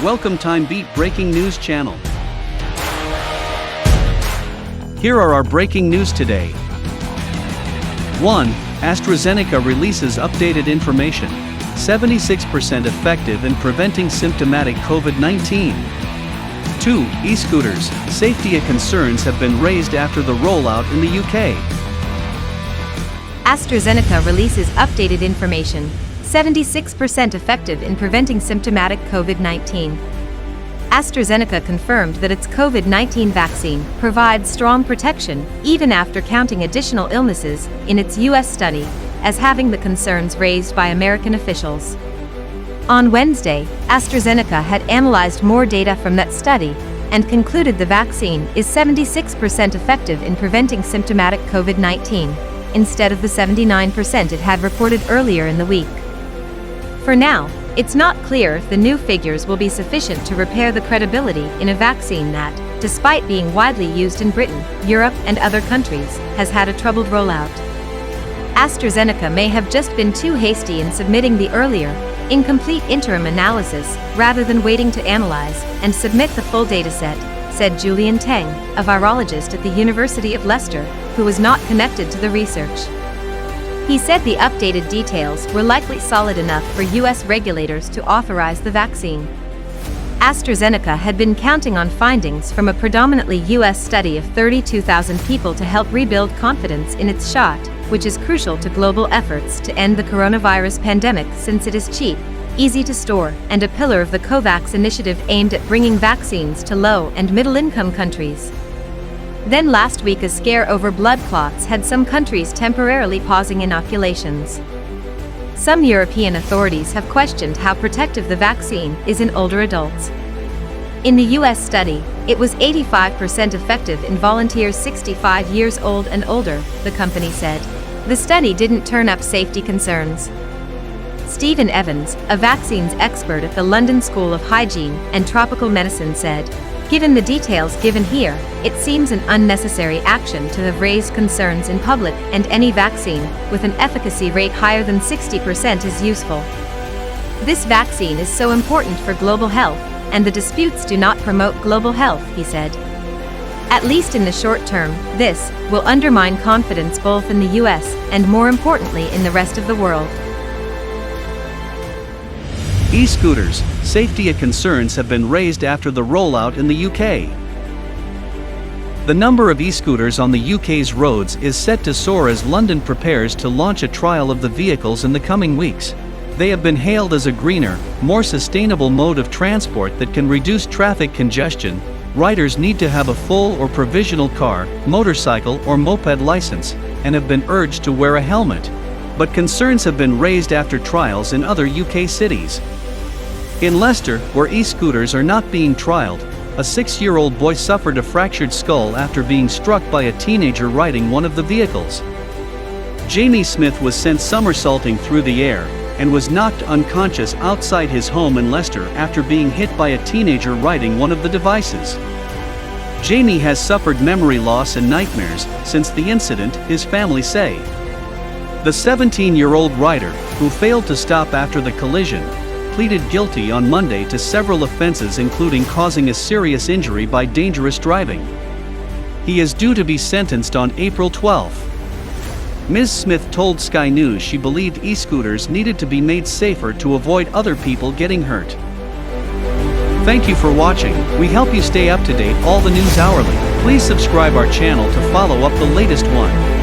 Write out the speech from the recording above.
Welcome TimeBeat Breaking News channel. Here are our breaking news today. 1. AstraZeneca releases updated information. 76% effective in preventing symptomatic COVID-19. 2. E-scooters, safety concerns have been raised after the rollout in the UK. AstraZeneca releases updated information. 76% effective in preventing symptomatic COVID-19. AstraZeneca confirmed that its COVID-19 vaccine provides strong protection, even after counting additional illnesses, in its U.S. study, as having the concerns raised by American officials. On Wednesday, AstraZeneca had analyzed more data from that study and concluded the vaccine is 76% effective in preventing symptomatic COVID-19, instead of the 79% it had reported earlier in the week. For now, it's not clear if the new figures will be sufficient to repair the credibility in a vaccine that, despite being widely used in Britain, Europe, and other countries, has had a troubled rollout. AstraZeneca may have just been too hasty in submitting the earlier, incomplete interim analysis, rather than waiting to analyze and submit the full dataset, said Julian Tang, a virologist at the University of Leicester, who was not connected to the research. He said the updated details were likely solid enough for U.S. regulators to authorize the vaccine. AstraZeneca had been counting on findings from a predominantly U.S. study of 32,000 people to help rebuild confidence in its shot, which is crucial to global efforts to end the coronavirus pandemic since it is cheap, easy to store, and a pillar of the COVAX initiative aimed at bringing vaccines to low- and middle-income countries. Then last week a scare over blood clots had some countries temporarily pausing inoculations. Some European authorities have questioned how protective the vaccine is in older adults. In the U.S. study, it was 85% effective in volunteers 65 years old and older, the company said. The study didn't turn up safety concerns. Stephen Evans, a vaccines expert at the London School of Hygiene and Tropical Medicine, said, "Given the details given here, it seems an unnecessary action to have raised concerns in public, and any vaccine with an efficacy rate higher than 60% is useful. This vaccine is so important for global health, and the disputes do not promote global health," he said. At least in the short term, this will undermine confidence both in the US and, more importantly, in the rest of the world. E-scooters, safety concerns have been raised after the rollout in the UK. The number of e-scooters on the UK's roads is set to soar as London prepares to launch a trial of the vehicles in the coming weeks. They have been hailed as a greener, more sustainable mode of transport that can reduce traffic congestion. Riders need to have a full or provisional car, motorcycle, or moped license, and have been urged to wear a helmet. But concerns have been raised after trials in other UK cities. In Leicester, where e-scooters are not being trialed, a 6-year-old boy suffered a fractured skull after being struck by a teenager riding one of the vehicles. Jamie Smith was sent somersaulting through the air and was knocked unconscious outside his home in Leicester after being hit by a teenager riding one of the devices. Jamie has suffered memory loss and nightmares since the incident, his family say. The 17-year-old rider, who failed to stop after the collision, pleaded guilty on Monday to several offenses including causing a serious injury by dangerous driving. He is due to be sentenced on April 12. Ms. Smith told Sky News she believed e-scooters needed to be made safer to avoid other people getting hurt. Thank you for watching. We help you stay up to date all the news hourly. Please subscribe our channel to follow up the latest one.